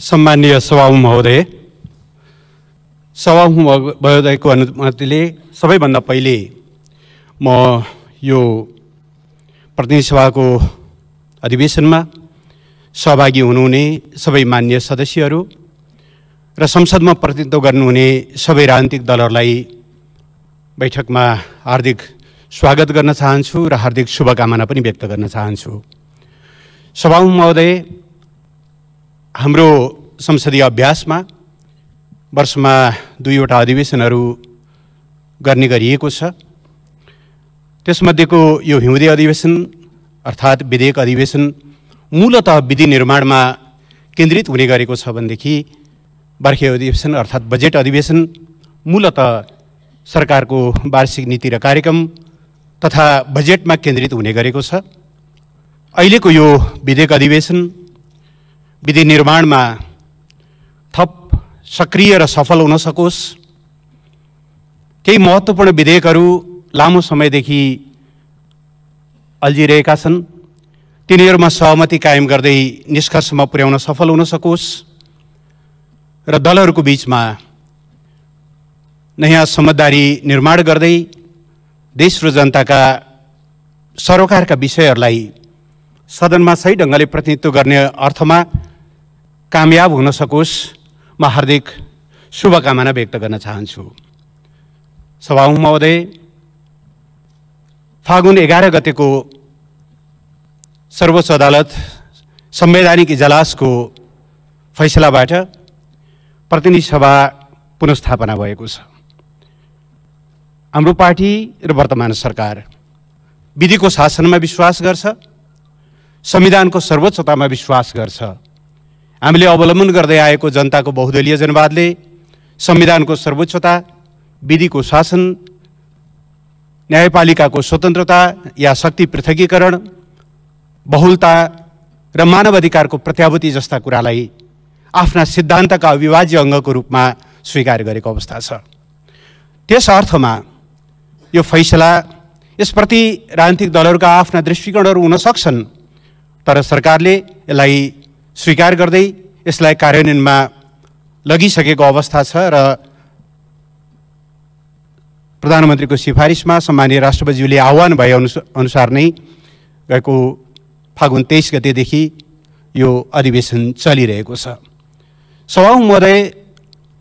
सम्माननीय सभामुख महोदय, सभामुख महोदयको अनुमतिले सबैभन्दा पहिले म यो प्रतिनिधि सभाको अधिवेशनमा सहभागी हुनुहुने सबै मान्य सदस्यहरू र संसदमा प्रतिनिधित्व गर्नुहुने सबै राजनीतिक दलहरूलाई बैठकमा हार्दिक स्वागत गर्न चाहन्छु र हार्दिक शुभकामना पनि व्यक्त गर्न चाहन्छु। सभामुख महोदय, हाम्रो संसदीय अभ्यासमा वर्षमा 2वटा अधिवेशनहरू गर्ने गरिएको छ। त्यसमध्येको यो हिउँदे अधिवेशन अर्थात् विधेयक अधिवेशन मूलतः विधि निर्माणमा केन्द्रित हुने गरेको छ भनेदेखि बर्खे अधिवेशन अर्थात् बजेट अधिवेशन मूलतः सरकारको वार्षिक नीति र कार्यक्रम तथा बजेटमा केन्द्रित हुने गरेको छ। अहिलेको यो विधेयक अधिवेशन विधि निर्माणमा थप सक्रिय र सफल हुन सकोस्, केही महत्त्वपूर्ण विधेयकहरू लामो समयदेखि अल्झिरहेका छन्, तिनीहरूमा सहमति कायम गर्दै निष्कर्षमा पुर्याउन सफल हुन सकोस् र दलहरूको बीचमा नयाँ समझदारी निर्माण गर्दै देश र जनताका सरोकारका विषयहरूलाई सदनमा सही ढङ्गले प्रतिनिधित्व गर्ने अर्थमा कामयाब हुन सकोस्, म हार्दिक शुभकामना व्यक्त गर्न चाहन्छु। सभामुख महोदय, फागुन 11 गतेको सर्वोच्च अदालत संवैधानिक इजलासको फैसलाबाट प्रतिनिधि सभा पुनर्स्थापना भएको छ। हाम्रो पार्टी र वर्तमान सरकार विधिको शासनमा विश्वास गर्छ, संविधानको सर्वोच्चतामा विश्वास गर्छ। हामीले अवलम्बन गर्दै आएको जनताको बहुदलीय जनवादले संविधानको सर्वोच्चता, विधिको शासन, न्यायपालिकाको स्वतन्त्रता या शक्ति पृथकीकरण, बहुलता र मानवाधिकारको प्रत्याभूति जस्ता कुरालाई आफ्ना सिद्धान्तका अविभाज्य अङ्गको रूपमा स्वीकार गरेको अवस्था छ। त्यस अर्थमा यो फैसला, यसप्रति राजनीतिक दलहरूका आफ्ना दृष्टिकोणहरू हुन सक्छन्, तर सरकारले यसलाई स्वीकार गर्दै यसलाई कार्यान्वयनमा लगिसकेको अवस्था छ र प्रधानमन्त्रीको सिफारिसमा सम्मानीय राष्ट्रपतिज्यूले आह्वान भए अनुसार नै गएको फागुन 23 गतेदेखि यो अधिवेशन चलिरहेको छ। सभामुख महोदय,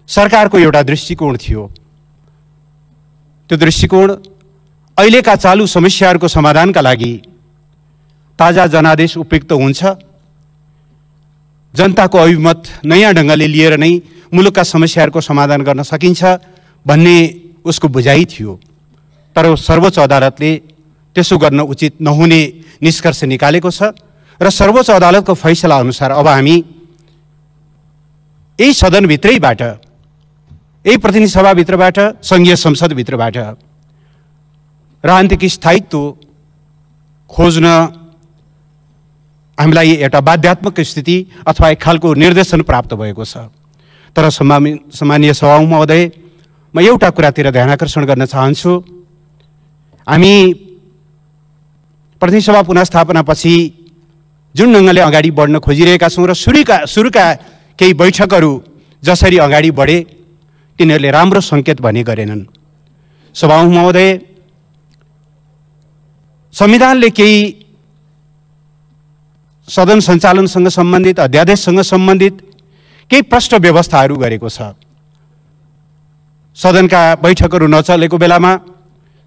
सरकारको एउटा दृष्टिकोण थियो। त्यो दृष्टिकोण अहिलेका चालु समस्याहरूको समाधानका लागि ताजा जनादेश उपयुक्त हुन्छ, जनताको अभिमत नयाँ ढङ्गले लिएर नै मुलुकका समस्याहरूको समाधान गर्न सकिन्छ भन्ने उसको बुझाइ थियो। तर सर्वोच्च अदालतले त्यसो गर्न उचित नहुने निष्कर्ष निकालेको छ र सर्वोच्च अदालतको फैसला अनुसार अब हामी यही सदनभित्रैबाट, यही प्रतिनिधि सभाभित्रबाट, सङ्घीय संसदभित्रबाट राजनीतिक स्थायित्व खोज्न हामीलाई एउटा बाध्यात्मक स्थिति अथवा एक खालको निर्देशन प्राप्त भएको छ। तर सम्मानीय सभामुख महोदय, म एउटा कुरातिर ध्यान आकर्षण गर्न चाहन्छु। हामी प्रतिनिधि सभा पुनर्स्थापनापछि जुन ढङ्गले अगाडि बढ्न खोजिरहेका छौँ र सुरुका केही बैठकहरू जसरी अगाडि बढे तिनीहरूले राम्रो सङ्केत भने गरेनन्। सभामुख महोदय, संविधानले केही सदन सञ्चालनसँग सम्बन्धित, अध्यादेशसँग सम्बन्धित केही प्रष्ट व्यवस्थाहरू गरेको छ। सदनका बैठकहरू नचलेको बेलामा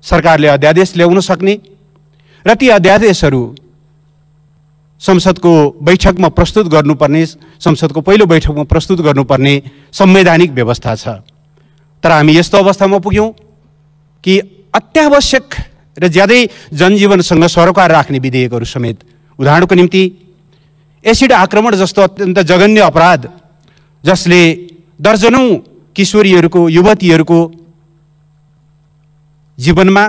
सरकारले अध्यादेश ल्याउन सक्ने र ती अध्यादेशहरू संसदको बैठकमा प्रस्तुत गर्नुपर्ने, संसदको पहिलो बैठकमा प्रस्तुत गर्नुपर्ने संवैधानिक व्यवस्था छ। तर हामी यस्तो अवस्थामा पुग्यौँ कि अत्यावश्यक र ज्यादै जनजीवनसँग सरोकार राख्ने विधेयकहरू समेत, उदाहरणको निम्ति एसिड आक्रमण जस्तो अत्यन्त जघन्य अपराध जसले दर्जनौं किशोरीहरूको, युवतीहरूको जीवनमा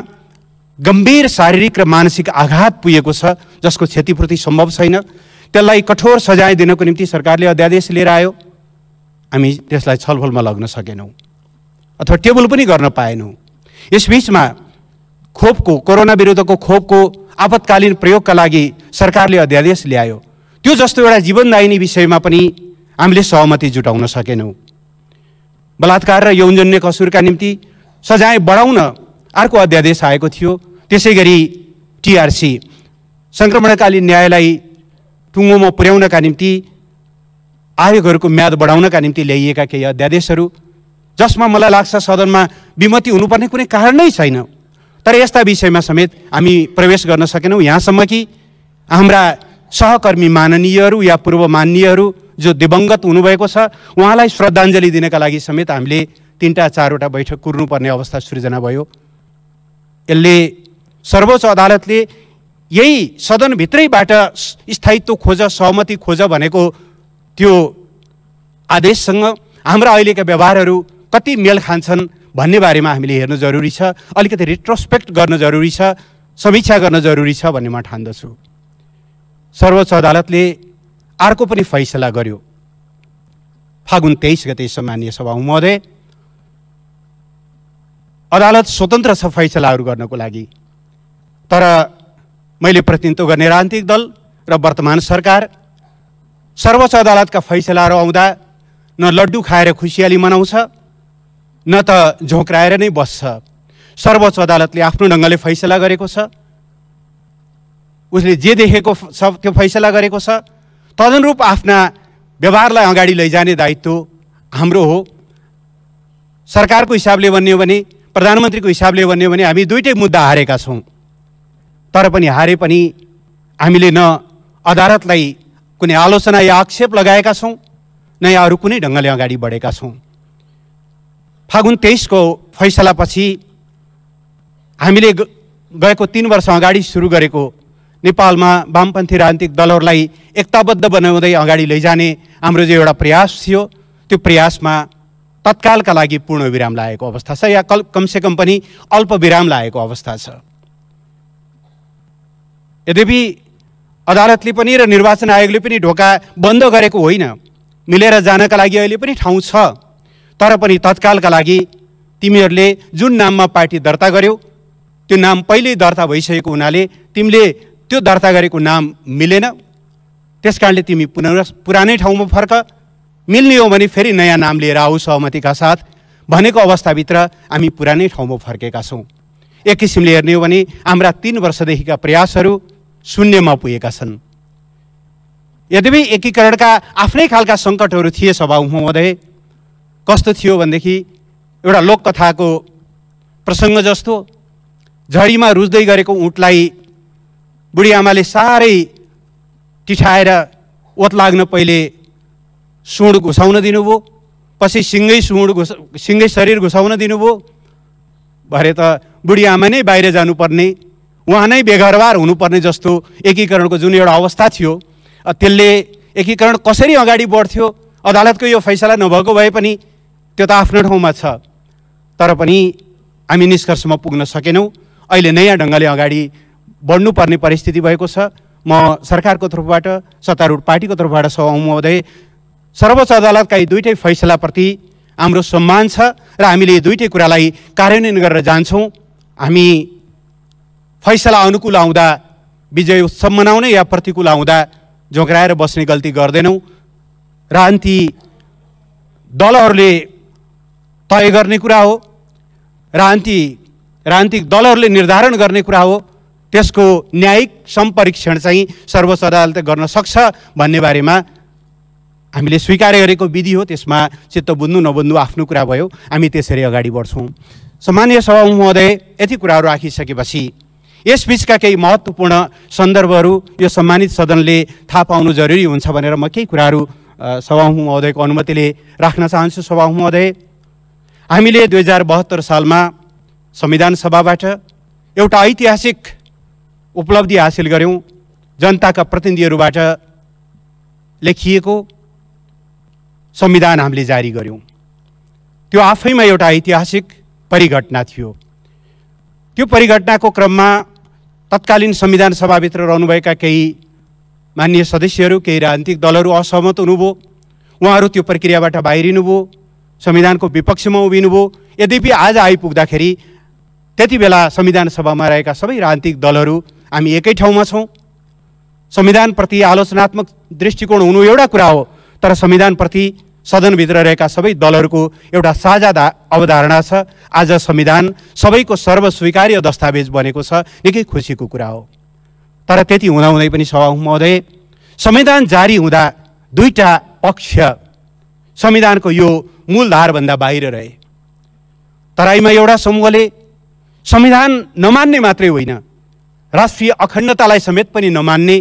गम्भीर शारीरिक र मानसिक आघात पुगेको छ, जसको क्षतिपूर्ति सम्भव छैन, त्यसलाई कठोर सजाय दिनको निम्ति सरकारले अध्यादेश लिएर आयो। हामी त्यसलाई छलफलमा लग्न सकेनौँ अथवा टेबल पनि गर्न पाएनौँ। यसबीचमा खोपको, कोरोना विरुद्धको खोपको आपतकालीन प्रयोगका लागि सरकारले अध्यादेश ल्यायो। त्यो जस्तो एउटा जीवनदायिनी विषयमा पनि हामीले सहमति जुटाउन सकेनौँ। बलात्कार र यौनजन्य कसुरका निम्ति सजाय बढाउन अर्को अध्यादेश आएको थियो। त्यसै गरी टिआरसी सङ्क्रमणकालीन न्यायलाई टुङ्गोमा पुर्याउनका निम्ति आयोगहरूको म्याद बढाउनका निम्ति ल्याइएका केही अध्यादेशहरू, जसमा मलाई लाग्छ सदनमा विमति हुनुपर्ने कुनै कारण नै छैन, तर यस्ता विषयमा समेत हामी प्रवेश गर्न सकेनौँ। यहाँसम्म कि हाम्रा सहकर्मी माननीयहरू या पूर्व माननीयहरू जो दिवंगत हुनुभएको छ, उहाँलाई श्रद्धाञ्जली दिनका लागि समेत हामीले 3-4वटा बैठक कुर्नुपर्ने अवस्था सृजना भयो। यसले सर्वोच्च अदालतले यही सदनभित्रैबाट स्थायित्व खोज, सहमति खोज भनेको त्यो आदेशसँग हाम्रा अहिलेका व्यवहारहरू कति मेल खान्छन् भन्ने बारेमा हामीले हेर्नु जरुरी छ। अलिकति रिट्रोस्पेक्ट गर्न जरुरी छ, समीक्षा गर्न जरुरी छ भन्ने म ठान्दछु। सर्वोच्च अदालतले अर्को पनि फैसला गर्यो फागुन 23 गते। सम्माननीय सभामुख महोदय, अदालत स्वतन्त्र छ फैसलाहरू गर्नको लागि, तर मैले प्रतिनिधित्व गर्ने राजनीतिक दल र वर्तमान सरकार सर्वोच्च अदालतका फैसलाहरू आउँदा न लड्डु खाएर खुसियाली मनाउँछ न त झोक्राएर नै बस्छ। सर्वोच्च अदालतले आफ्नो ढङ्गले फैसला गरेको छ, उसले जे देखेको सब त्यो फैसला गरेको छ। तदनुरूप आफ्ना व्यवहारलाई अगाडि लैजाने दायित्व हाम्रो हो। सरकारको हिसाबले भन्ने हो भने, प्रधानमन्त्रीको हिसाबले भन्ने हो भने हामी दुईटै मुद्दा हारेका छौँ, तर पनि हारे पनि हामीले न अदालतलाई कुनै आलोचना या आक्षेप लगाएका छौँ, न या अरू कुनै ढङ्गले अगाडि बढेका छौँ। फागुन 23 को फैसलापछि हामीले गएको 3 वर्ष अगाडि सुरु गरेको नेपालमा वामपन्थी राजनीतिक दलहरूलाई एकताबद्ध बनाउँदै अगाडि लैजाने हाम्रो जो एउटा प्रयास थियो, त्यो प्रयासमा तत्कालका लागि पूर्ण विराम लागेको अवस्था छ, या कमसेकम पनि अल्प विराम लागेको अवस्था छ। यद्यपि अदालतले पनि र निर्वाचन आयोगले पनि ढोका बन्द गरेको होइन, मिलेर जानका लागि अहिले पनि ठाउँ छ, तर पनि तत्कालका लागि तिमीहरूले जुन नाममा पार्टी दर्ता गर्यौ त्यो नाम पहिल्यै दर्ता भइसकेको हुनाले तिमीले त्यो दर्ता गरेको नाम मिलेन, त्यसकारणले तिमी पुरानै ठाउँमा फर्क, मिल्ने हो भने फेरि नयाँ नाम लिएर आऊ सहमतिका साथ भनेको अवस्थाभित्र हामी पुरानै ठाउँमा फर्केका छौँ। एक किसिमले हेर्ने हो भने हाम्रा 3 वर्षदेखिका प्रयासहरू शून्यमा पुगेका छन्। यद्यपि एकीकरणका आफ्नै खालका सङ्कटहरू थिए सभामुख महोदय। कस्तो थियो भनेदेखि एउटा लोककथाको प्रसङ्ग जस्तो, झडीमा रुच्दै गरेको ऊँटलाई बुढी आमाले साह्रै टिठाएर ओत लाग्न पहिले सुँड घुसाउन दिनुभयो, पछि सिङ्गै शरीर घुसाउन दिनुभयो, भरे त बुढी आमा नै बाहिर जानुपर्ने, उहाँ नै बेघरबार हुनुपर्ने जस्तो एकीकरणको जुन एउटा अवस्था थियो, त्यसले एकीकरण कसरी अगाडि बढ्थ्यो अदालतको यो फैसला नभएको भए पनि त्यो त आफ्नो ठाउँमा छ, तर पनि हामी निष्कर्षमा पुग्न सकेनौँ। अहिले नयाँ ढङ्गले अगाडि बढ्नुपर्ने परिस्थिति भएको छ। म सरकारको तर्फबाट, सत्तारूढ पार्टीको तर्फबाट सभामुख महोदय, सर्वोच्च अदालतका यी दुईटै फैसलाप्रति हाम्रो सम्मान छ र हामीले यी दुईटै कुरालाई कार्यान्वयन गरेर जान्छौँ। हामी फैसला अनुकूल आउँदा विजय उत्सव मनाउने या प्रतिकूल आउँदा झोक्राएर बस्ने गल्ती गर्दैनौँ। राजनीति दलहरूले तय गर्ने कुरा हो, राजनीतिक दलहरूले निर्धारण गर्ने कुरा हो, त्यसको न्यायिक सम्परीक्षण चाहिँ सर्वोच्च अदालतले गर्न सक्छ भन्ने बारेमा हामीले स्वीकार गरेको विधि हो। त्यसमा चित्त बुझ्नु नबुझ्नु आफ्नो कुरा भयो, हामी त्यसरी अगाडि बढ्छौँ। सम्माननीय सभामुख महोदय, यति कुराहरू राखिसकेपछि यसबीचका केही महत्त्वपूर्ण सन्दर्भहरू यो सम्मानित सदनले थाहा पाउनु जरुरी हुन्छ भनेर म केही कुराहरू सभामुख महोदयको अनुमतिले राख्न चाहन्छु। सभामुख महोदय, हामीले 2072 सालमा संविधान सभाबाट एउटा ऐतिहासिक उपलब्धि हासिल गर्यौँ। जनताका प्रतिनिधिहरूबाट लेखिएको संविधान हामीले जारी गर्यौँ। त्यो आफैमा एउटा ऐतिहासिक परिघटना थियो। त्यो परिघटनाको क्रममा तत्कालीन संविधान सभाभित्र रहनुभएका केही माननीय सदस्यहरू, केही राजनीतिक दलहरू असहमत हुनुभयो। उहाँहरू त्यो प्रक्रियाबाट बाहिरिनुभयो, संविधानको विपक्षमा उभिनुभयो। यद्यपि आज आइपुग्दाखेरि त्यति बेला संविधान सभामा रहेका सबै राजनीतिक दलहरू हामी एकै ठाउँमा छौँ। संविधानप्रति आलोचनात्मक दृष्टिकोण हुनु एउटा कुरा हो, तर संविधानप्रति सदनभित्र रहेका सबै दलहरूको एउटा साझा अवधारणा छ। आज संविधान सबैको सर्वस्वीकार्य दस्तावेज बनेको छ, निकै खुसीको कुरा हो। तर त्यति हुँदाहुँदै पनि सभामुख महोदय, संविधान जारी हुँदा दुईटा पक्ष संविधानको यो मूलधारभन्दा बाहिर रहे। तराईमा एउटा समूहले संविधान नमान्ने मात्रै होइन, राष्ट्रिय अखण्डतालाई समेत पनि नमान्ने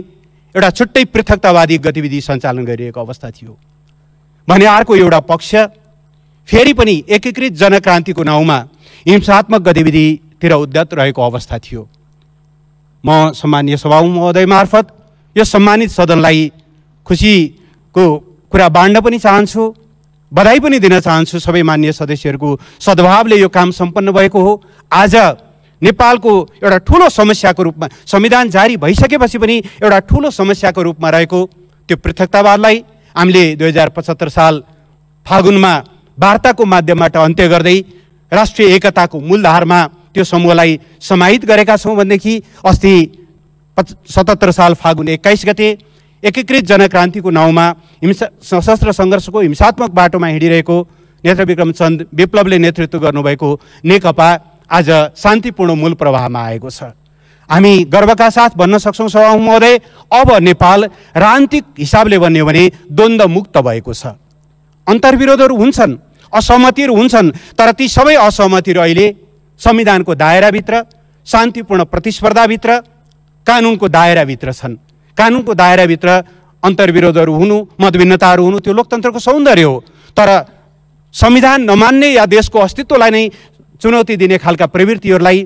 एउटा छुट्टै पृथकतावादी गतिविधि सञ्चालन गरिरहेको अवस्था थियो भने अर्को एउटा पक्ष फेरि पनि एकीकृत जनक्रान्तिको नाउँमा हिंसात्मक गतिविधितिर उद्यत रहेको अवस्था थियो। म सम्माननीय सभामुख महोदय मार्फत यो सम्मानित सदनलाई खुसीको कुरा बाँड्न पनि चाहन्छु, बधाई पनि दिन चाहन्छु। सबै माननीय सदस्यहरूको सद्भावले यो काम सम्पन्न भएको हो। आज नेपालको एउटा ठुलो समस्याको रूपमा संविधान जारी भइसकेपछि पनि एउटा ठुलो समस्याको रूपमा रहेको त्यो पृथकतावादलाई हामीले 2075 साल फागुनमा वार्ताको माध्यमबाट अन्त्य गर्दै राष्ट्रिय एकताको मूलधारमा त्यो समूहलाई समाहित गरेका छौँ भनेदेखि अस्ति 77 साल फागुन 21 गते एकीकृत जनक्रान्तिको नाउँमा सशस्त्र सङ्घर्षको हिंसात्मक बाटोमा हिँडिरहेको नेत्रविक्रम चन्द विप्लवले नेतृत्व गर्नुभएको नेकपा आज शान्तिपूर्ण मूल प्रवाहमा आएको छ। हामी गर्वका साथ भन्न सक्छौँ सभामुख महोदय, अब नेपाल राजनीतिक हिसाबले भन्ने हो भने द्वन्द्व मुक्त भएको छ। अन्तर्विरोधहरू हुन्छन्, असहमतिहरू हुन्छन्, तर ती सबै असहमतिहरू अहिले संविधानको दायराभित्र, शान्तिपूर्ण प्रतिस्पर्धाभित्र, कानुनको दायराभित्र छन्। कानुनको दायराभित्र अन्तर्विरोधहरू हुनु, मतभिन्नताहरू हुनु त्यो लोकतन्त्रको सौन्दर्य हो। तर संविधान नमान्ने या देशको अस्तित्वलाई नै चुनौती दिने खालका प्रवृत्तिहरूलाई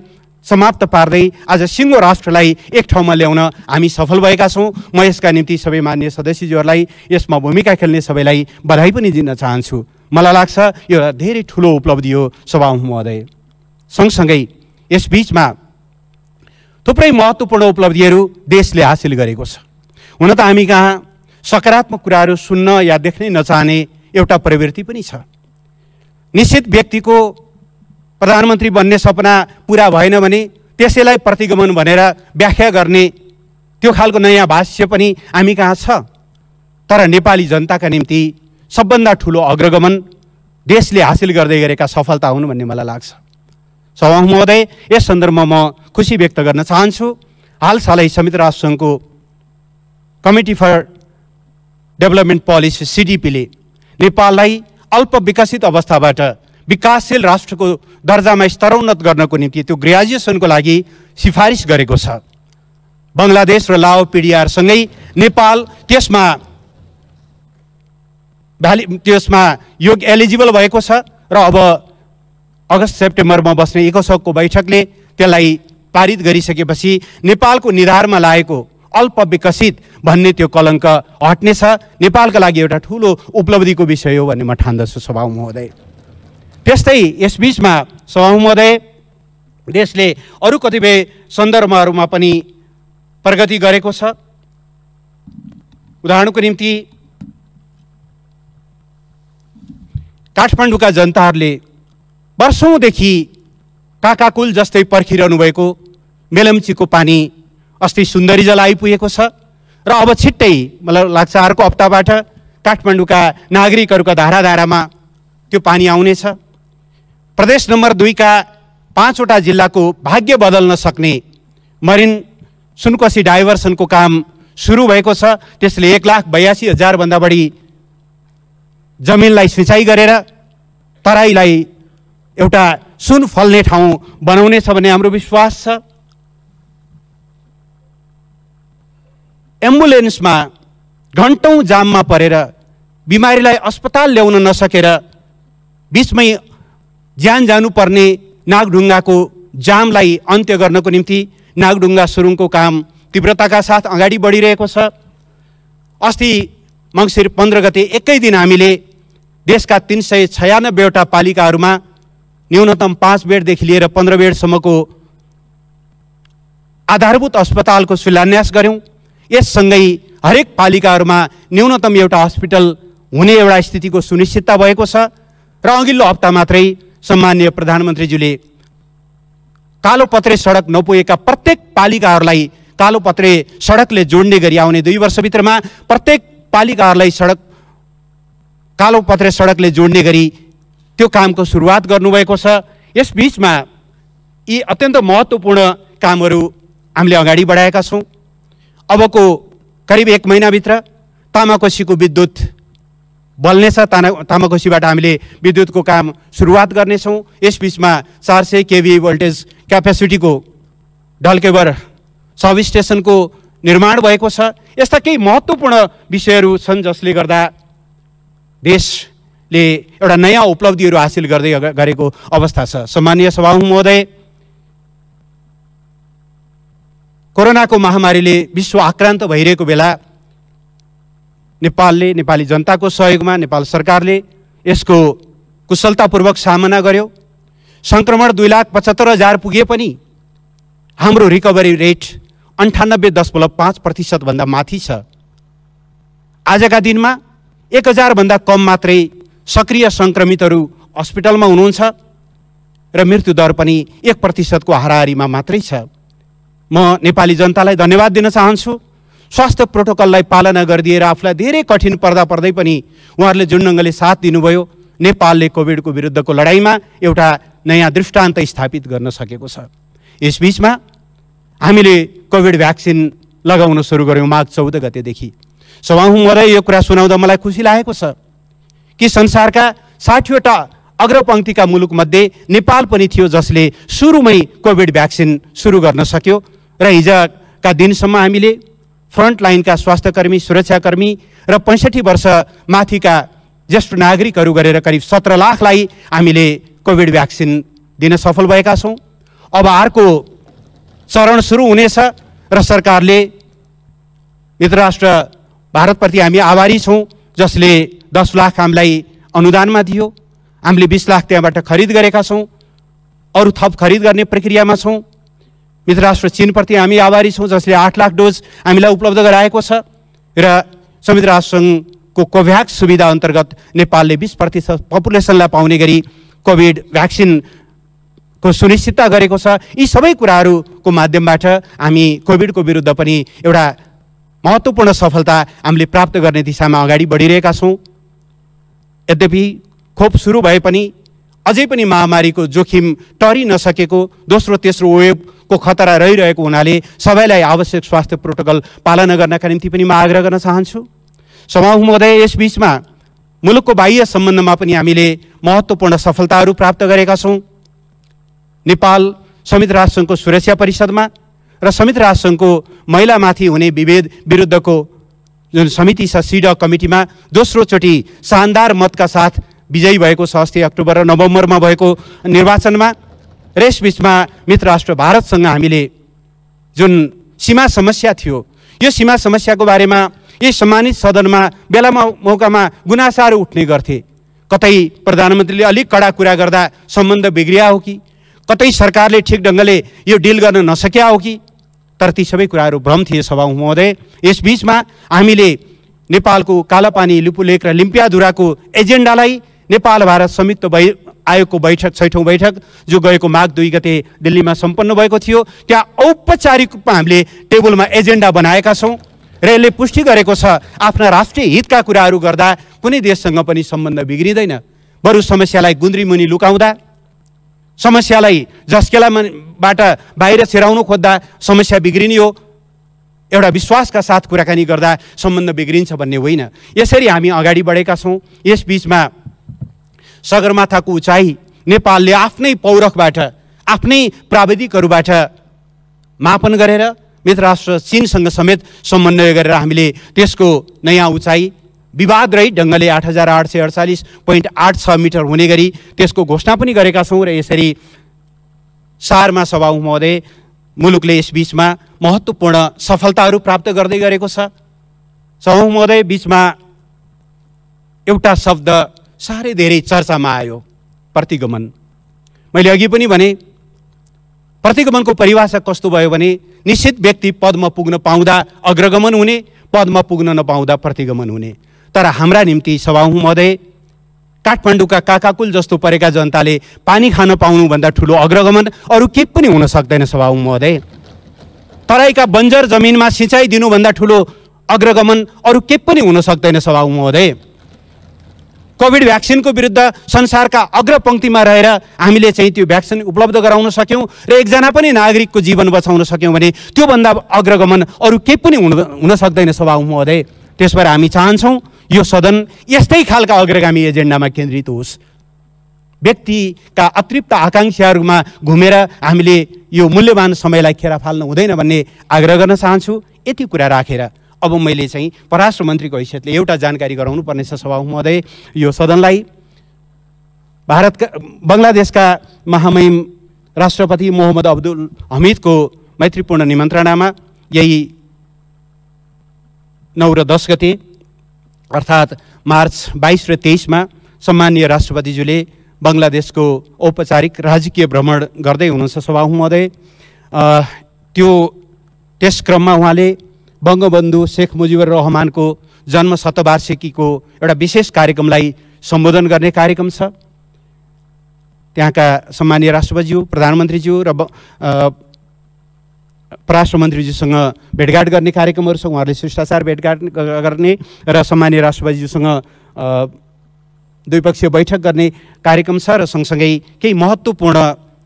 समाप्त पार्दै आज सिङ्गो राष्ट्रलाई एक ठाउँमा ल्याउन हामी सफल भएका छौँ। म यसका निम्ति सबै माननीय सदस्यज्यूहरूलाई, यसमा भूमिका खेल्ने सबैलाई बधाई पनि दिन चाहन्छु। मलाई लाग्छ यो धेरै ठुलो उपलब्धि हो सभामुख महोदय। सँगसँगै यसबीचमा थुप्रै महत्त्वपूर्ण उपलब्धिहरू देशले हासिल गरेको छ। हुन त हामी कहाँ सकारात्मक कुराहरू सुन्न या देख्नै नचाहने एउटा प्रवृत्ति पनि छ। निश्चित व्यक्तिको प्रधानमन्त्री बन्ने सपना पुरा भएन भने त्यसैलाई प्रतिगमन भनेर व्याख्या गर्ने त्यो खालको नयाँ भाष्य पनि हामी कहाँ छ। तर नेपाली जनताका निम्ति सबभन्दा ठुलो अग्रगमन देशले हासिल गर्दै गरेका सफलता हुन् भन्ने मलाई लाग्छ। सभामुख महोदय, यस सन्दर्भमा म खुसी व्यक्त गर्न चाहन्छु। हालसालै संयुक्त राष्ट्रसङ्घको कमिटी फर डेभलपमेन्ट पोलिसी CDPले नेपाललाई अल्प विकसित अवस्थाबाट विकासशील राष्ट्रको दर्जामा स्तरोन्नत गर्नको निम्ति त्यो ग्रेजुएसनको लागि सिफारिस गरेको छ। बङ्गलादेश र लाओ PDR-सँगै नेपाल त्यसमा योग्य एलिजिबल भएको छ र अब अगस्त सेप्टेम्बरमा बस्ने इकोसोकको बैठकले त्यसलाई पारित गरिसकेपछि नेपालको निधारमा लागेको अल्प विकसित भन्ने त्यो कलङ्क हट्नेछ। नेपालका लागि एउटा ठुलो उपलब्धिको विषय हो भन्ने म ठान्दछु सभामुख महोदय। त्यस्तै यसबीचमा सभामुख महोदय, देशले अरू कतिपय सन्दर्भहरूमा पनि प्रगति गरेको छ। उदाहरणको निम्ति काठमाडौँका जनताहरूले वर्षौँदेखि काकाकुल जस्तै पर्खिरहनु भएको मेलम्चीको पानी अस्ति सुन्दरी जल आइपुगेको छ र अब छिट्टै मलाई लाग्छ अर्को हप्ताबाट काठमाडौँका नागरिकहरूका धारामा त्यो पानी आउनेछ। प्रदेश नम्बर 2 का 5वटा जिल्लाको भाग्य बदल्न सक्ने मरिन सुनकोशी डाइभर्सनको काम सुरु भएको छ। त्यसले 1,82,000 भन्दा बढी जमिनलाई सिँचाइ गरेर तराईलाई एउटा सुन फल्ने ठाउँ बनाउनेछ भन्ने हाम्रो विश्वास छ। एम्बुलेन्समा घन्टौँ जाममा परेर बिमारीलाई अस्पताल ल्याउन नसकेर बिचमै ज्यान जानुपर्ने नागढुङ्गाको जामलाई अन्त्य गर्नको निम्ति नागढुङ्गा सुरुङको काम तीव्रताका साथ अगाडि बढिरहेको छ। अस्ति मङ्सिर 15 गते एकै दिन हामीले देशका 396वटा पालिकाहरूमा न्यूनतम 5 बेडदेखि लिएर 15 बेडसम्मको आधारभूत अस्पतालको शिलान्यास गऱ्यौँ। यससँगै हरेक पालिकाहरूमा न्यूनतम एउटा हस्पिटल हुने एउटा स्थितिको सुनिश्चितता भएको छ र अघिल्लो हप्ता मात्रै सम्माननीय प्रधानमन्त्रीज्यूले कालोपत्रे सडक नपुगेका प्रत्येक पालिकाहरूलाई कालोपत्रे सडकले जोड्ने गरी आउने 2 वर्षभित्रमा प्रत्येक पालिकाहरूलाई सडक कालोपत्रे सडकले जोड्ने गरी त्यो कामको सुरुवात गर्नुभएको छ। यस बीचमा यी अत्यन्त महत्त्वपूर्ण कामहरू हामीले अगाडि बढाएका छौँ। अबको करिब 1 महिनाभित्र तामाकोसीको विद्युत बल्नेछ। तामाकोसीबाट हामीले विद्युतको काम सुरुवात गर्नेछौँ। यस बीचमा 400 केभी भोल्टेज क्यापेसिटीको ढल्केवर सब स्टेसनको निर्माण भएको छ। यस्ता केही महत्त्वपूर्ण विषयहरू छन् जसले गर्दा देशले एउटा नयाँ उपलब्धिहरू हासिल गर्दै गरेको अवस्था छ। सम्माननीय सभामुख महोदय, कोरोनाको महामारीले विश्व आक्रान्त भइरहेको बेला नेपालले, नेपाली जनताको सहयोगमा नेपाल सरकारले यसको कुशलतापूर्वक सामना गर्यो। सङ्क्रमण 2,75,000 पुगे पनि हाम्रो रिकभरी रेट 98.5% भन्दा माथि छ। आजका दिनमा 1,000 भन्दा कम मात्रै सक्रिय सङ्क्रमितहरू हस्पिटलमा हुनुहुन्छ र मृत्यु दर पनि 1% को हाराहारीमा मात्रै छ। म नेपाली जनतालाई धन्यवाद दिन चाहन्छु। स्वास्थ्य प्रोटोकललाई पालना गरिदिएर आफूलाई धेरै कठिन पर्दा पर्दै पनि उहाँहरूले जुन ढङ्गले साथ दिनुभयो, नेपालले कोभिडको विरुद्धको लडाइँमा एउटा नयाँ दृष्टान्त स्थापित गर्न सकेको छ। यसबीचमा हामीले कोभिड भ्याक्सिन लगाउन सुरु गऱ्यौँ माघ 14 गतेदेखि। सभामुख महोदय, यो कुरा सुनाउँदा मलाई खुसी लागेको छ कि संसारका 60वटा अग्रपङ्क्तिका मुलुकमध्ये नेपाल पनि थियो जसले सुरुमै कोभिड भ्याक्सिन सुरु गर्न सक्यो र हिजोका दिनसम्म हामीले फ्रन्ट लाइनका स्वास्थ्यकर्मी, सुरक्षाकर्मी र 65 वर्ष माथिका ज्येष्ठ नागरिकहरू गरेर करिब 17 लाखलाई हामीले कोभिड भ्याक्सिन दिन सफल भएका छौँ। अब अर्को चरण सुरु हुनेछ र सरकारले मित्रराष्ट्र भारतप्रति हामी आभारी छौँ जसले 10 लाख हामीलाई अनुदानमा दियो। हामीले 20 लाख त्यहाँबाट खरिद गरेका छौँ, अरू थप खरिद गर्ने प्रक्रियामा छौँ। मित्रराष्ट्र चीनप्रति हामी आभारी छौँ जसले 8 लाख डोज हामीलाई उपलब्ध गराएको छ र संयुक्त राष्ट्रसङ्घको कोभ्याक्स सुविधा अन्तर्गत नेपालले 20% पपुलेसनलाई पाउने गरी कोभिड भ्याक्सिनको सुनिश्चितता गरेको छ। यी सबै कुराहरूको माध्यमबाट हामी कोभिडको विरुद्ध पनि एउटा महत्त्वपूर्ण सफलता हामीले प्राप्त गर्ने दिशामा अगाडि बढिरहेका छौँ। यद्यपि खोप सुरु भए पनि अझै पनि महामारीको जोखिम टरि नसकेको दोस्रो तेस्रो वेभको खतरा रहिरहेको हुनाले सबैलाई आवश्यक स्वास्थ्य प्रोटोकल पालना गर्नका निम्ति पनि म आग्रह गर्न चाहन्छु। सभामुख महोदय, यसबीचमा मुलुकको बाह्य सम्बन्धमा पनि हामीले महत्त्वपूर्ण सफलताहरू प्राप्त गरेका छौँ। नेपाल संयुक्त राष्ट्रसङ्घको सुरक्षा परिषदमा र संयुक्त राष्ट्रसङ्घको महिलामाथि हुने विभेद विरुद्धको जुन समिति छ सिडक कमिटीमा दोस्रोचोटि शानदार मतका साथ विजयी भएको छ अस्ति अक्टोबर र नोभेम्बरमा भएको निर्वाचनमा। र यसबीचमा मित्रराष्ट्र भारतसँग हामीले जुन सीमा समस्या थियो, यो सीमा समस्याको बारेमा यही सम्मानित सदनमा बेलामा मौकामा गुनासाहरू उठ्ने गर्थे। कतै प्रधानमन्त्रीले अलिक कडा कुरा गर्दा सम्बन्ध बिग्रिया हो कि, कतै सरकारले ठिक ढङ्गले यो डिल गर्न नसक्या हो कि, तर ती सबै कुराहरू भ्रम थिए। सभामुख महोदय, यसबीचमा हामीले नेपालको कालापानी, लिपुलेक र लिम्पियाधुराको एजेन्डालाई नेपाल भारत संयुक्त आयोगको बैठक 6औं बैठक जो गएको माघ 2 गते दिल्लीमा सम्पन्न भएको थियो, त्यहाँ औपचारिक रूपमा हामीले टेबलमा एजेन्डा बनाएका छौँ र यसले पुष्टि गरेको छ आफ्ना राष्ट्रिय हितका कुराहरू गर्दा कुनै देशसँग पनि सम्बन्ध बिग्रिँदैन। बरु समस्यालाई गुन्द्रीमुनि लुकाउँदा, समस्यालाई झस्केलाबाट बाहिर छिराउनु खोज्दा समस्या बिग्रिने हो। एउटा विश्वासका साथ कुराकानी गर्दा सम्बन्ध बिग्रिन्छ भन्ने होइन। यसरी हामी अगाडि बढेका छौँ। यसबीचमा सगरमाथाको उचाइ नेपालले आफ्नै पौरखबाट, आफ्नै प्राविधिकहरूबाट मापन गरेर मित्रराष्ट्र चीनसँग समेत समन्वय गरेर हामीले त्यसको नयाँ उचाइ विवादरहित ढङ्गले 8,848.86 मिटर हुने गरी त्यसको घोषणा पनि गरेका छौँ। र यसरी सारमा सभामुख महोदय, मुलुकले यसबीचमा महत्त्वपूर्ण सफलताहरू प्राप्त गर्दै गरेको छ। सभामुख महोदय, बीचमा एउटा शब्द साह्रै धेरै चर्चामा आयो, प्रतिगमन। मैले अघि पनि भने प्रतिगमनको परिभाषा कस्तो भयो भने निश्चित व्यक्ति पदमा पुग्न पाउँदा अग्रगमन हुने, पदमा पुग्न नपाउँदा प्रतिगमन हुने। तर हाम्रा निम्ति सभामुख महोदय, काठमाडौँका काकाकुल जस्तो परेका जनताले पानी खान पाउनुभन्दा ठुलो अग्रगमन अरू के पनि हुन सक्दैन। सभामुख महोदय, तराईका बन्जर जमिनमा सिँचाइ दिनुभन्दा ठुलो अग्रगमन अरू के पनि हुन सक्दैन। सभामुख महोदय, कोभिड भ्याक्सिनको विरुद्ध संसारका अग्रपङ्क्तिमा रहेर हामीले चाहिँ त्यो भ्याक्सिन उपलब्ध गराउन सक्यौँ र एकजना पनि नागरिकको जीवन बचाउन सक्यौँ भने त्योभन्दा अग्रगमन अरू केही पनि हुन सक्दैन सभामुख महोदय। त्यसबाट हामी चाहन्छौँ यो सदन यस्तै खालका अग्रगामी एजेन्डामा केन्द्रित होस्। व्यक्तिका अतृप्त आकाङ्क्षाहरूमा घुमेर हामीले यो मूल्यवान समयलाई खेर फाल्नु हुँदैन भन्ने आग्रह गर्न चाहन्छु। यति कुरा राखेर अब मैले चाहिँ परराष्ट्र मन्त्रीको हैसियतले एउटा जानकारी गराउनु पर्नेछ सभामुख महोदय। यो सदनलाई बङ्गलादेशका महामहिम राष्ट्रपति मोहम्मद अब्दुल हमिदको मैत्रीपूर्ण निमन्त्रणामा यही 9 र 10 गते अर्थात् मार्च 22 र 23 मा सम्माननीय राष्ट्रपतिज्यूले बङ्गलादेशको औपचारिक राजकीय भ्रमण गर्दै हुनुहुन्छ सभामुख महोदय। त्यस क्रममा उहाँले बङ्गबन्धु शेख मुजिबुर रहमानको जन्म शतवार्षिकीको एउटा विशेष कार्यक्रमलाई सम्बोधन गर्ने कार्यक्रम छ। त्यहाँका सम्माननीय राष्ट्रपतिज्यू, प्रधानमन्त्रीज्यू र परराष्ट्र मन्त्रीज्यूसँग भेटघाट गर्ने कार्यक्रमहरू छ। उहाँहरूले शिष्टाचार भेटघाट गर्ने र सम्माननीय राष्ट्रपतिज्यूसँग द्विपक्षीय बैठक गर्ने कार्यक्रम छ र सँगसँगै केही महत्त्वपूर्ण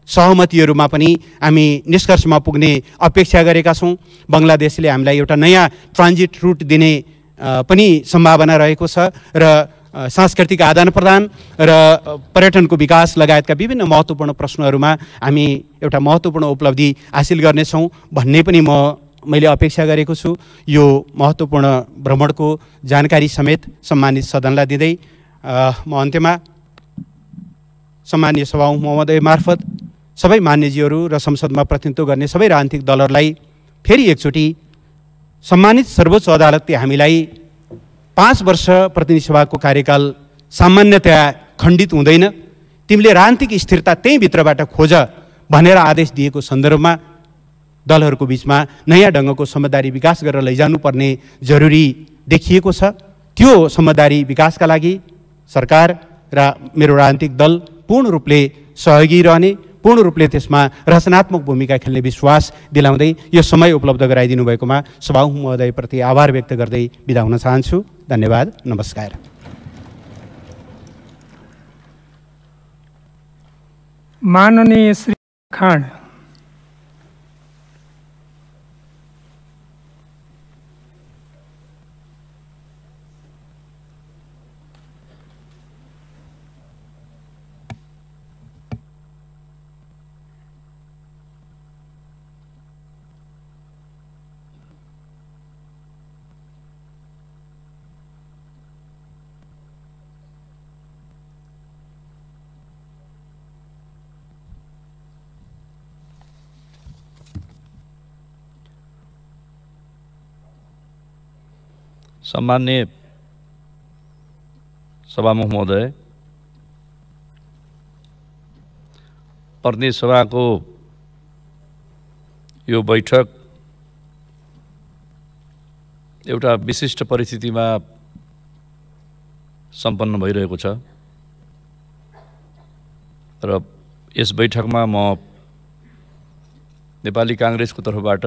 सहमतिहरूमा पनि हामी निष्कर्षमा पुग्ने अपेक्षा गरेका छौँ। बङ्गलादेशले हामीलाई एउटा नयाँ ट्रान्जिट रुट दिने पनि सम्भावना रहेको छ र सांस्कृतिक आदान प्रदान र पर्यटनको विकास लगायतका विभिन्न महत्त्वपूर्ण प्रश्नहरूमा हामी एउटा महत्त्वपूर्ण उपलब्धि हासिल गर्नेछौँ भन्ने पनि मैले अपेक्षा गरेको छु। यो महत्त्वपूर्ण भ्रमणको जानकारी समेत सम्मानित सदनलाई दिँदै म अन्त्यमा सम्मानीय सभामुख महोदय मार्फत सबै मान्यज्यूहरू र संसदमा प्रतिनिधित्व गर्ने सबै राजनीतिक दलहरूलाई फेरि एकचोटि सम्मानित सर्वोच्च अदालतले हामीलाई 5 वर्ष प्रतिनिधि सभाको कार्यकाल सामान्यतया खण्डित हुँदैन, तिमीले राजनीतिक स्थिरता त्यही भित्रबाट खोज भनेर आदेश दिएको सन्दर्भमा दलहरूको बिचमा नयाँ ढङ्गको समझदारी विकास गरेर लैजानुपर्ने जरुरी देखिएको छ। त्यो समझदारी विकासका लागि सरकार र मेरो राजनीतिक दल पूर्ण रूपले सहयोगी रहने, पूर्ण रूपले त्यसमा रचनात्मक भूमिका खेल्ने विश्वास दिलाउँदै यो समय उपलब्ध गराइदिनु भएकोमा सभामुख महोदयप्रति आभार व्यक्त गर्दै बिदा हुन चाहन्छु। धन्यवाद, नमस्कार। माननीय श्री खान। सम्माननीय सभामुख महोदय, प्रतिनिधि सभाको यो बैठक एउटा विशिष्ट परिस्थितिमा सम्पन्न भइरहेको छ र यस बैठकमा म नेपाली कांग्रेसको तर्फबाट,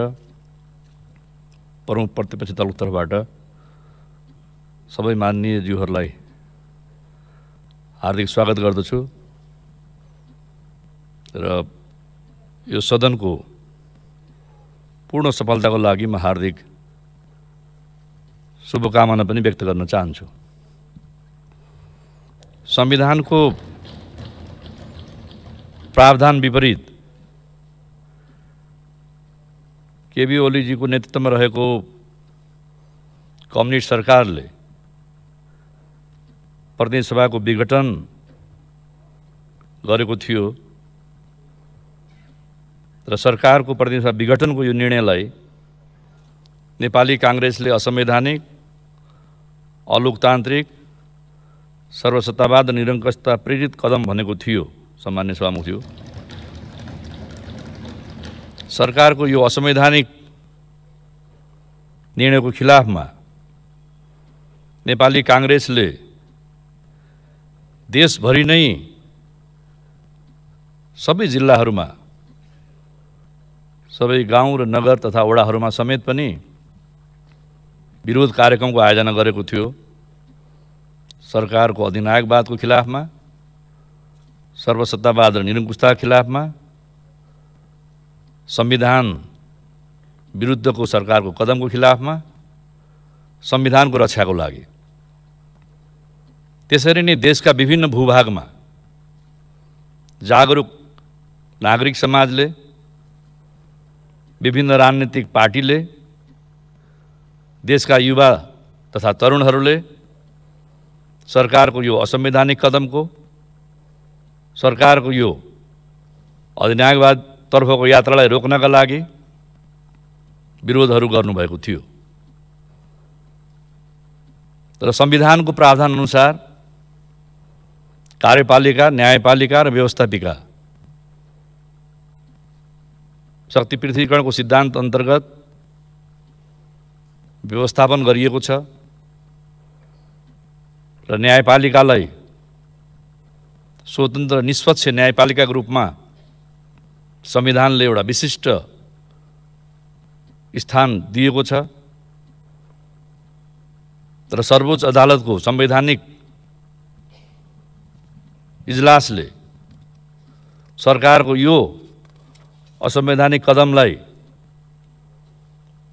प्रमुख प्रतिपक्षी दलको तर्फबाट सबै माननीयज्यूहरूलाई हार्दिक स्वागत गर्दछु र यो सदनको पूर्ण सफलताको लागि म हार्दिक शुभकामना पनि व्यक्त गर्न चाहन्छु। संविधानको प्रावधान विपरीत केबी ओलीजीको नेतृत्वमा रहेको कम्युनिस्ट सरकारले प्रतिनिधि सभाको विघटन गरेको थियो र सरकारको प्रतिनिधि सभा विघटनको यो निर्णयलाई नेपाली कांग्रेसले असंवैधानिक, अलोकतान्त्रिक, सर्वसत्तावाद र निरङ्कुशता प्रेरित कदम भनेको थियो। सम्मान्य सभामुखज्यू, सरकारको यो असंवैधानिक निर्णयको खिलाफमा नेपाली कांग्रेसले देशभरि नै सबै जिल्लाहरूमा, सबै गाउँ र नगर तथा वडाहरूमा समेत पनि विरोध कार्यक्रमको आयोजना गरेको थियो। सरकारको अधिनायकवादको खिलाफमा, सर्वसत्तावाद र निरङ्कुशताको खिलाफमा, संविधान विरुद्धको सरकारको कदमको खिलाफमा, संविधानको रक्षाको लागि। त्यसरी नै देशका विभिन्न भूभागमा जागरुक नागरिक समाजले, विभिन्न राजनीतिक पार्टीले, देशका युवा तथा तरुणहरूले सरकारको यो असंवैधानिक कदमको, सरकारको यो अधिनायकवादतर्फको यात्रालाई रोक्नका लागि विरोधहरू गर्नुभएको थियो। तर संविधानको प्रावधान अनुसार कार्यपालिका, न्यायपालिका र व्यवस्थापिका शक्ति पृथ्वीकरणको सिद्धान्त अन्तर्गत व्यवस्थापन गरिएको छ र न्यायपालिकालाई स्वतन्त्र निष्पक्ष न्यायपालिकाको रूपमा संविधानले एउटा विशिष्ट स्थान दिएको छ। तर सर्वोच्च अदालतको संवैधानिक इजलासले सरकारको यो असंवैधानिक कदमलाई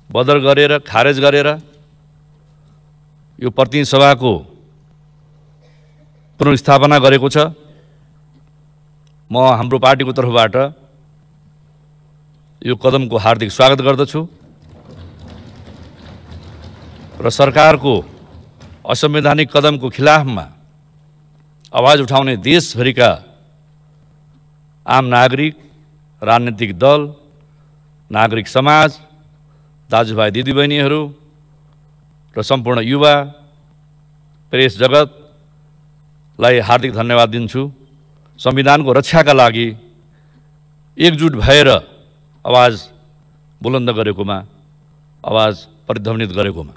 बदर गरेर, खारेज गरेर यो प्रतिनिधि सभाको पुनर्स्थापना गरेको छ। म हाम्रो पार्टीको तर्फबाट यो कदमको हार्दिक स्वागत गर्दछु र सरकारको असंवैधानिक कदमको खिलाफमा आवाज उठाउने देशभरिका आम नागरिक, राजनीतिक दल, नागरिक समाज, दाजुभाइ दिदीबहिनीहरू र सम्पूर्ण युवा प्रेस जगतलाई हार्दिक धन्यवाद दिन्छु। संविधानको रक्षाका लागि एकजुट भएर आवाज बुलन्द गरेकोमा, आवाज प्रतिध्वनित गरेकोमा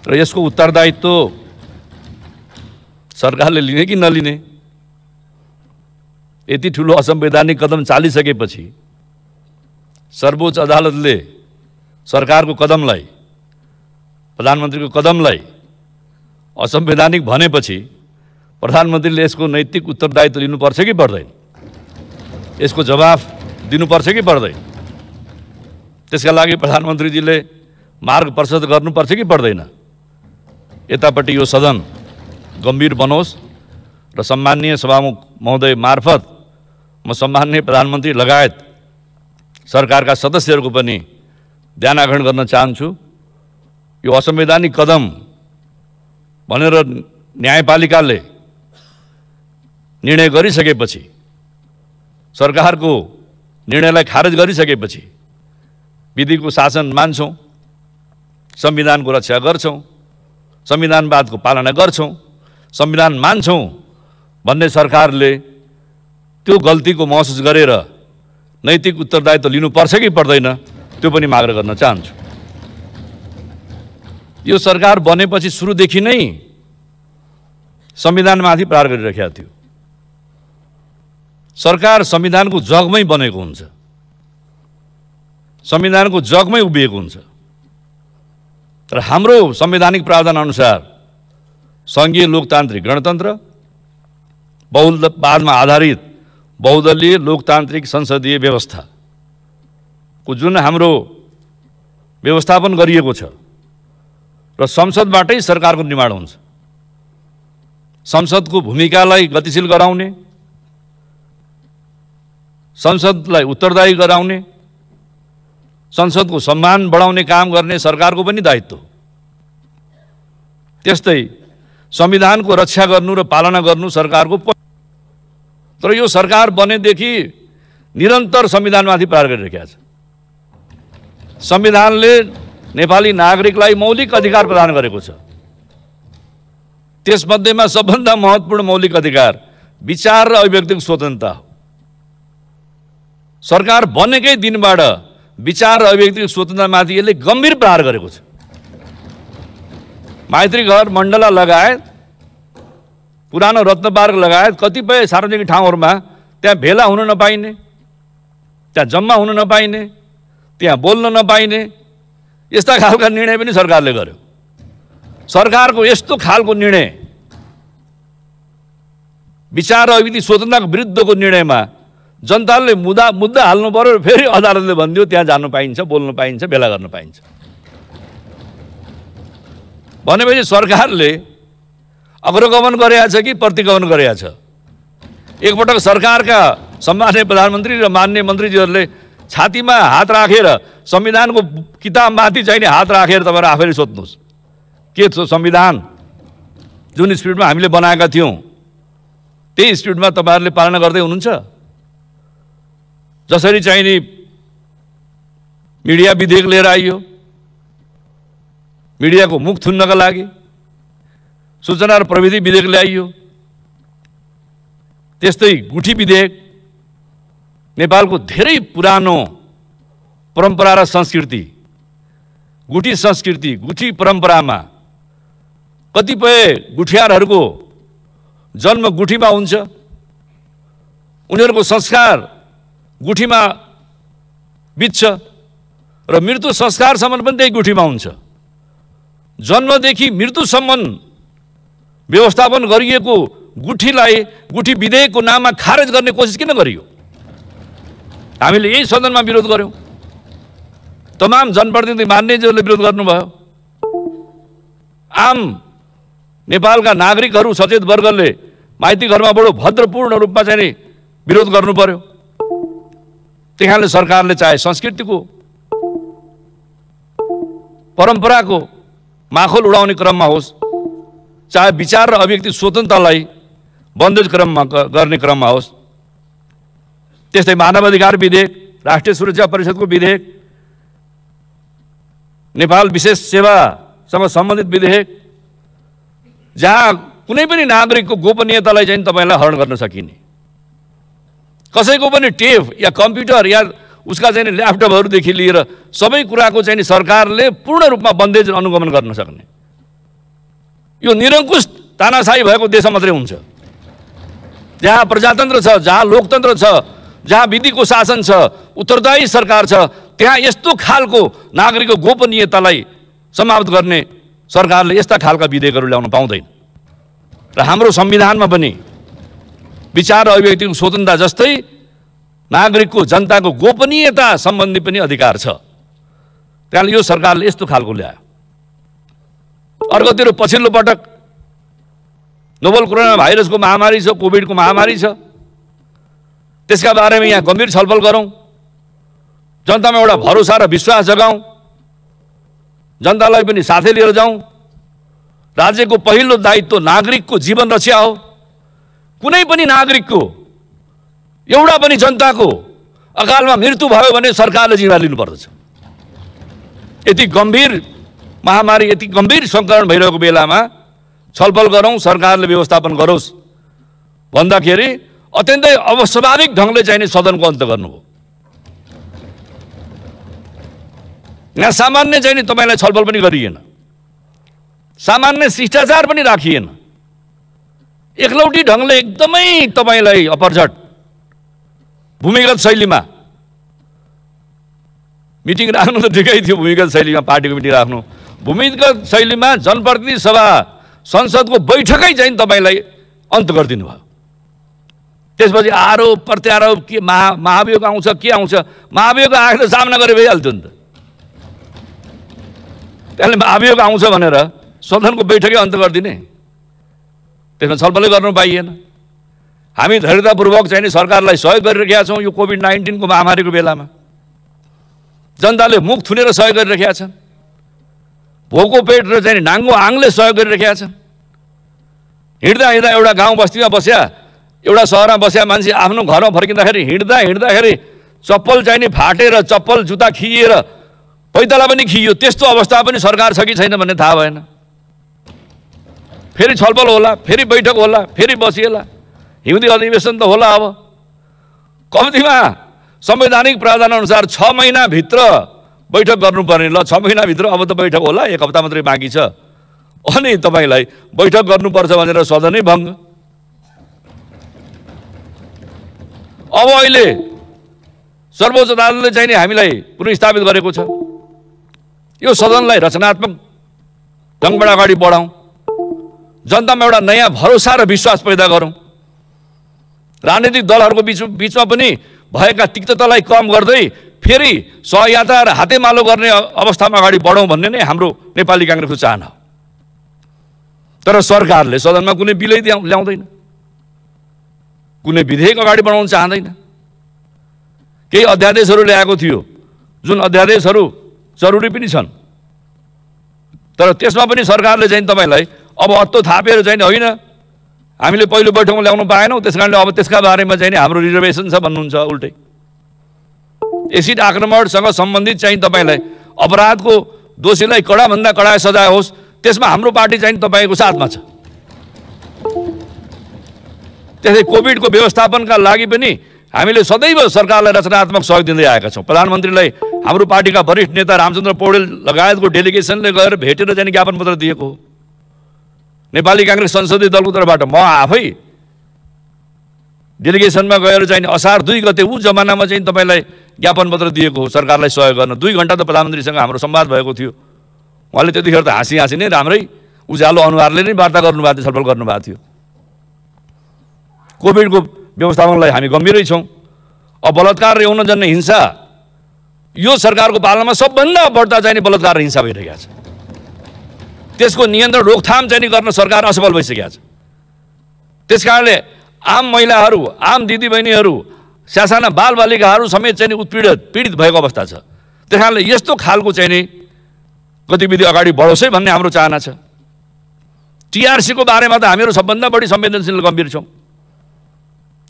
र यसको उत्तरदायित्व सरकारले लिने कि नलिने, यति ठुलो असंवैधानिक कदम चालिसकेपछि सर्वोच्च अदालतले सरकारको कदमलाई, प्रधानमन्त्रीको कदमलाई असंवैधानिक भनेपछि प्रधानमन्त्रीले यसको नैतिक उत्तरदायित्व लिनुपर्छ कि पर्दैन? यसको जवाफ दिनुपर्छ कि पर्दैन? त्यसका लागि प्रधानमन्त्रीजीले मार्ग प्रशस्त गर्नुपर्छ कि पर्दैन? यतापट्टि यो सदन गम्भीर बनोस् र सम्माननीय सभामुख महोदय मार्फत म सम्माननीय प्रधानमन्त्री लगायत सरकारका सदस्यहरूको पनि ध्यान आकर्षण गर्न चाहन्छु। यो असंवैधानिक कदम भनेर न्यायपालिकाले निर्णय गरिसकेपछि, सरकारको निर्णयलाई खारेज गरिसकेपछि विधिको शासन मान्छौँ, संविधानको रक्षा गर्छौँ, संविधानवादको पालना गर्छौँ, संविधान मान्छौँ भन्ने सरकारले त्यो गल्तीको महसुस गरेर नैतिक उत्तरदायित्व लिनुपर्छ कि पर्दैन, त्यो पनि माग गर्न चाहन्छु। यो सरकार बनेपछि सुरुदेखि नै संविधानमाथि प्रहार गरिरहेको थियो। सरकार संविधानको जगमै बनेको हुन्छ, संविधानको जगमै उभिएको हुन्छ। तर हाम्रो संवैधानिक प्रावधान अनुसार संघीय लोकतान्त्रिक गणतन्त्र, बहुलवादमा आधारित बहुदलीय लोकतान्त्रिक संसदीय व्यवस्थाको जुन हाम्रो व्यवस्थापन गरिएको छ र संसदबाटै सरकारको निर्माण हुन्छ। संसदको भूमिकालाई गतिशील गराउने, संसदलाई उत्तरदायी गराउने, संसदको सम्मान बढाउने काम गर्ने सरकारको पनि दायित्व। त्यस्तै संविधानको रक्षा गर्नु र पालना गर्नु सरकारको। तर यो सरकार बनेदेखि निरन्तर संविधानमाथि प्रहार गरिरहेको छ। संविधानले नेपाली नागरिकलाई मौलिक अधिकार प्रदान गरेको छ। त्यसमध्येमा सबभन्दा महत्त्वपूर्ण मौलिक अधिकार विचार र अभिव्यक्तिको स्वतन्त्रता हो। सरकार बनेकै दिनबाट विचार र अभिव्यक्तिको स्वतन्त्रतामाथि यसले गम्भीर प्रहार गरेको छ। मैत्रीघर, मण्डला लगायत, पुरानो रत्नपार्क लगायत कतिपय सार्वजनिक ठाउँहरूमा त्यहाँ भेला हुन नपाइने, त्यहाँ जम्मा हुन नपाइने, त्यहाँ बोल्न नपाइने, यस्ता खालका निर्णय पनि सरकारले गर्यो। सरकारको यस्तो खालको निर्णय, विचार र अभिव्यक्ति स्वतन्त्रताको विरुद्धको निर्णयमा जनताले मुद्दा हाल्नु पर्यो, फेरि अदालतले भनिदियो त्यहाँ जानु पाइन्छ, बोल्नु पाइन्छ, भेला गर्न पाइन्छ। भनेपछि सरकारले अग्रगमन गरेका छ कि प्रतिगमन गरेका छ? एकपटक सरकारका सम्माननीय प्रधानमन्त्री र माननीय मन्त्रीजीहरूले छातीमा हात राखेर संविधानको किताबमाथि चाहिने हात राखेर तपाईहरु आफैले सोध्नुहोस्, के संविधान जुन स्पिरिटमा हामीले बनाएका थियौं त्यही स्पिरिटमा तपाईहरुले पालना गर्दै हुनुहुन्छ? जसरी चाहिने मिडिया विधेयक लिएर आइयो, मिडियाको मुख थुन्नका लागि सूचना र प्रविधि विधेयक ल्याइयो, त्यस्तै गुठी विधेयक नेपालको धेरै पुरानो परम्परा र संस्कृति, गुठी संस्कृति, गुठी परम्परामा कतिपय गुठियारहरूको जन्म गुठीमा हुन्छ, उनीहरूको संस्कार गुठीमा बित्छ र मृत्यु संस्कारसम्म पनि त्यही गुठीमा हुन्छ। जन्मदेखि मृत्युसम्म व्यवस्थापन गरिएको गुठीलाई गुठी विधेयकको नाममा खारेज गर्ने कोसिस किन गरियो? हामीले यही सदनमा विरोध गर्यौं, तमाम जनप्रतिनिधि मान्यजीहरूले विरोध गर्नुभयो, आम नेपालका नागरिकहरू सचेत वर्गले माइती घरमा बडो भद्रपूर्ण रूपमा चाहिँ विरोध गर्नु पर्यो। त्यहाँले सरकारले चाहे संस्कृतिको परम्पराको माखोल उडाउने क्रममा होस्, चाहे विचार र अभिव्यक्ति स्वतन्त्रतालाई बन्देज गर्ने क्रममा होस्, त्यस्तै मानवाधिकार विधेयक, राष्ट्रिय सुरक्षा परिषदको विधेयक, नेपाल विशेष सेवासँग सम्बन्धित विधेयक, जहाँ कुनै पनि नागरिकको गोपनीयतालाई चाहिँ तपाईलाई हरण गर्न सकिने, कसैको पनि टेप या कम्प्युटर या उसका चाहिँ ल्यापटपहरूदेखि लिएर सबै कुराको चाहिँ सरकारले पूर्ण रूपमा बन्देज अनुगमन गर्न सक्ने, यो निरङ्कुश तानाशाही भएको देशमा मात्रै हुन्छ। जहाँ प्रजातन्त्र छ, जहाँ लोकतन्त्र छ, जहाँ विधिको शासन छ, उत्तरदायी सरकार छ, त्यहाँ यस्तो खालको नागरिकको गोपनीयतालाई समाप्त गर्ने सरकारले यस्ता खालका विधेयकहरू ल्याउन पाउँदैन। र हाम्रो संविधानमा पनि विचार र अभिव्यक्तिको स्वतन्त्रता जस्तै नागरिकको जनताको गोपनीयता सम्बन्धी पनि अधिकार छ। त्यसले यो सरकारले यस्तो खालको ल्यायो। अर्कोतिर पछिल्लो पटक नोभल कोरोना भाइरसको महामारी छ, कोभिडको महामारी छ, त्यसका बारेमा यहाँ गम्भीर छलफल गरौँ, जनतामा एउटा भरोसा र विश्वास जगाउँ, जनतालाई पनि साथै लिएर जाउँ। राज्यको पहिलो दायित्व नागरिकको जीवन रक्षा हो। कुनै पनि नागरिकको, एउटा पनि जनताको अकालमा मृत्यु भयो भने सरकारले जिम्मेवारी लिनुपर्दछ। यति गम्भीर महामारी, यति गम्भीर सङ्कट भइरहेको बेलामा छलफल गरौँ, सरकारले व्यवस्थापन गरोस् भन्दाखेरि अत्यन्तै अस्वाभाविक ढङ्गले चाहिँ सदनको अन्त गर्नुभयो। यहाँ सामान्य चाहिँ तपाईलाई छलफल पनि गरिएन, सामान्य शिष्टाचार पनि राखिएन, एकलौटी ढङ्गले एकदमै तपाईलाई अपरझट भूमिगत शैलीमा मिटिङ राख्नु त ठिकै थियो, भूमिगत शैलीमा पार्टीको मिटिङ राख्नु, भूमिगत शैलीमा जनप्रतिनिधि सभा संसदको बैठकै चाहिँ तपाईलाई अन्त गरिदिनु भयो। त्यसपछि आरोप प्रत्यारोप के महाभियोग आउँछ, के आउँछ, महाभियोग आएर त सामना गरे भइहाल्थ्यो नि त। त्यसले महाभियोग आउँछ भनेर सदनको बैठकै अन्त गरिदिने, त्यसमा छलफलै गर्नु पाइएन। हामी धैर्यतापूर्वक चाहिँ सरकारलाई सहयोग गरिरहेका छौँ। यो कोभिड-19 को महामारीको बेलामा जनताले मुख थुनेर सहयोग गरिरहेका छन्, भोको पेट र चाहिँ नाङ्गो आङले सहयोग गरिरहेका छन्। हिँड्दा हिँड्दा एउटा गाउँ बस्तीमा बस्या, एउटा सहरमा बस्या मान्छे आफ्नो घरमा फर्किँदाखेरि हिँड्दाखेरि चप्पल चाहिँ फाटेर चप्पल जुत्ता खिएर पैताला पनि खियो, त्यस्तो अवस्था पनि सरकार छ कि छैन भन्ने थाहा भएन। फेरि छलफल होला, फेरि बैठक होला, फेरि बसिएला, हिउँदी अधिवेशन त होला। अब कम्तीमा संवैधानिक प्रावधान अनुसार 6 महिनाभित्र बैठक गर्नुपर्ने, ल 6 महिनाभित्र अब त बैठक होला, 1 हप्ता मात्रै बाँकी छ, अनि तपाईलाई बैठक गर्नुपर्छ भनेर सदनै भङ्ग। अब अहिले सर्वोच्च अदालतले चाहिँ हामीलाई पुनर्स्थापित गरेको छ। यो सदनलाई रचनात्मक ढङ्गबाट अगाडि बढाउँ, जनतामा एउटा नयाँ भरोसा र विश्वास पैदा गरौँ। राजनीतिक दलहरूको बिचमा पनि भएका तिक्ततालाई कम गर्दै फेरि सहयात्रा र हातेमालो गर्ने अवस्थामा अगाडि बढौँ भन्ने नै हाम्रो नेपाली काङ्ग्रेसको चाहना हो। तर सरकारले सदनमा कुनै बिलै ल्याउँदैन, कुनै विधेयक अगाडि बढाउन चाहँदैन। केही अध्यादेशहरू ल्याएको थियो, जुन अध्यादेशहरू जरुरी पनि छन्, तर त्यसमा पनि सरकारले चाहिँ तपाईँलाई अब अत्तो थापेर चाहिँ होइन, हामीले पहिलो बैठकमा ल्याउनु पाएनौँ, त्यस कारणले अब त्यसका बारेमा चाहिँ हाम्रो रिजर्भेसन छ भन्नुहुन्छ। उल्टै एसिड आक्रमणसँग सम्बन्धित चाहिँ तपाईँलाई अपराधको दोषीलाई कडाभन्दा कडा सजाय होस्, त्यसमा हाम्रो पार्टी चाहिँ तपाईँको साथमा छ। त्यसै कोभिडको व्यवस्थापनका लागि पनि हामीले सदैव सरकारलाई रचनात्मक सहयोग दिँदै आएका छौँ। प्रधानमन्त्रीलाई हाम्रो पार्टीका वरिष्ठ नेता रामचन्द्र पौडेल लगायतको डेलिगेसनले गएर भेटेर चाहिँ ज्ञापन पत्र दिएको हो। नेपाली काङ्ग्रेस संसदीय दलको तर्फबाट म आफै डेलिगेसनमा गएर चाहिँ असार 2 गते ऊ जमानामा चाहिँ तपाईँलाई ज्ञापन पत्र दिएको हो सरकारलाई सहयोग गर्न। 2 घण्टा त प्रधानमन्त्रीसँग हाम्रो संवाद भएको थियो। उहाँले त्यतिखेर त हाँसी नै राम्रै उज्यालो अनुहारले नै वार्ता गर्नुभएको थियो, छलफल गर्नुभएको थियो। कोभिडको व्यवस्थापनलाई हामी गम्भीरै छौँ। अब बलात्कार र यौनजन्य हिंसा यो सरकारको पालनामा सबभन्दा बढ्ता चाहिँ बलात्कार र हिंसा भइरहेको छ। त्यसको नियन्त्रण रोकथाम चाहिँ गर्न सरकार असफल भइसकेको छ। त्यस कारणले आम महिलाहरू, आम दिदीबहिनीहरू, सासाना बालबालिकाहरू समेत चाहिँ पीडित भएको अवस्था छ। त्यस कारणले यस्तो खालको चाहिँ नि गतिविधि अगाडि बढोस् है भन्ने हाम्रो चाहना छ। टिआरसीको बारेमा त हामीहरू सबभन्दा बढी संवेदनशील गम्भीर छौँ।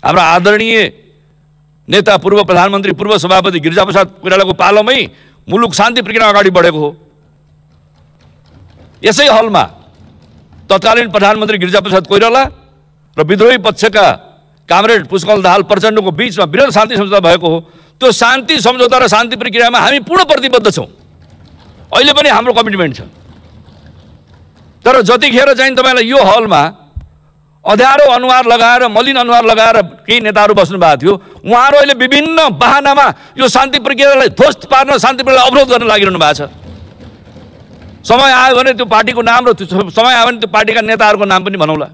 हाम्रो आदरणीय नेता पूर्व प्रधानमन्त्री पूर्व सभापति गिरिजाप्रसाद कोइरालाको पालोमै मुलुक शान्ति प्रक्रिया अगाडि बढेको हो। यसै हलमा तत्कालीन प्रधानमन्त्री गिरिजाप्रसाद कोइराला र विद्रोही पक्षका कामरेड पुष्कल दाहाल प्रचण्डको बीचमा वृहत शान्ति सम्झौता भएको हो। त्यो शान्ति सम्झौता र शान्ति प्रक्रियामा हामी पूर्ण प्रतिबद्ध छौँ। अहिले पनि हाम्रो कमिटमेन्ट छ। तर जतिखेर चाहिँ तपाईँलाई यो हलमा अँध्यारो अनुहार लगाएर, मलिन अनुहार लगाएर केही नेताहरू बस्नु भएको थियो, उहाँहरू अहिले विभिन्न बहानामा यो शान्ति प्रक्रियालाई ध्वस्त पार्न, शान्ति प्रक्रियालाई अवरोध गर्न लागिरहनु भएको छ। समय आयो भने त्यो पार्टीको नाम र समय आयो भने त्यो पार्टीका नेताहरूको नाम पनि भनौँला।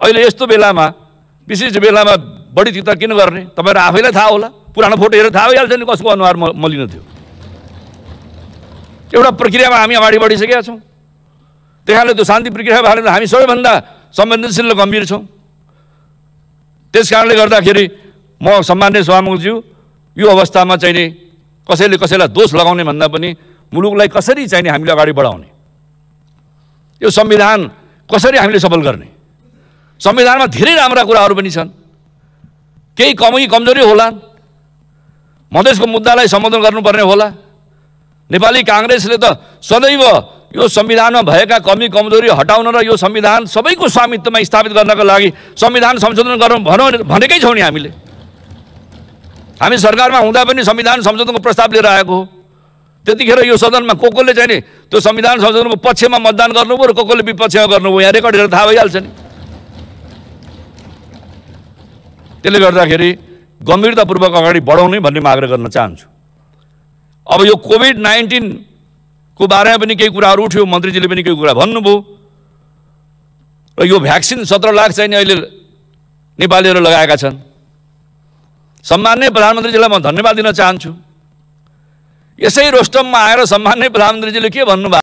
अहिले यस्तो बेलामा, विशेष बेलामा बढी चिन्ता किन गर्ने? तपाईँहरू आफैलाई थाहा होला, पुरानो फोटो हेरेर थाहा भइहाल्छ नि कसको अनुहार मलिन थियो। एउटा प्रक्रियामा हामी अगाडि बढिसकेका छौँ। त्यही कारणले त्यो शान्ति प्रक्रिया बारेमा हामी सबैभन्दा संवेदनशील र गम्भीर छौँ। त्यस कारणले गर्दाखेरि म सम्माननीय सभामुखज्यू, यो अवस्थामा चाहिँ नि कसैले कसैलाई दोष लगाउने भन्दा पनि मुलुकलाई कसरी चाहिँ हामीले अगाडि बढाउने, यो संविधान कसरी हामीले सफल गर्ने। संविधानमा धेरै राम्रा कुराहरू पनि छन्, केही कमी कमजोरी होला, मधेसको मुद्दालाई सम्बोधन गर्नुपर्ने होला। नेपाली काङ्ग्रेसले त सदैव यो संविधानमा भएका कमी कमजोरी हटाउन र यो संविधान सबैको स्वामित्वमा स्थापित गर्नका लागि संविधान संशोधन गरौँ भनेकै छौँ नि। हामी सरकारमा हुँदा पनि संविधान संशोधनको प्रस्ताव लिएर आएको हो। त्यतिखेर यो सदनमा कोले चाहिँ नि त्यो संविधान संशोधनको पक्षमा मतदान गर्नुभयो र कोले विपक्षमा गर्नुभयो, यहाँ रेकर्ड हेरेर थाहा भइहाल्छ नि। त्यसले गर्दाखेरि गम्भीरतापूर्वक अगाडि बढाउने भन्ने म आग्रह गर्न चाहन्छु। अब यो कोभिड-19 को बारेमा पनि केही कुराहरू उठ्यो, मन्त्रीजीले पनि केही कुरा भन्नुभयो र यो भ्याक्सिन 17 लाख चाहिँ अहिले नेपालीहरू लगाएका छन्। सम्माननीय प्रधानमन्त्रीजीलाई म धन्यवाद दिन चाहन्छु। यसै रोस्टममा आएर सम्माननीय प्रधानमन्त्रीजीले के भन्नुभयो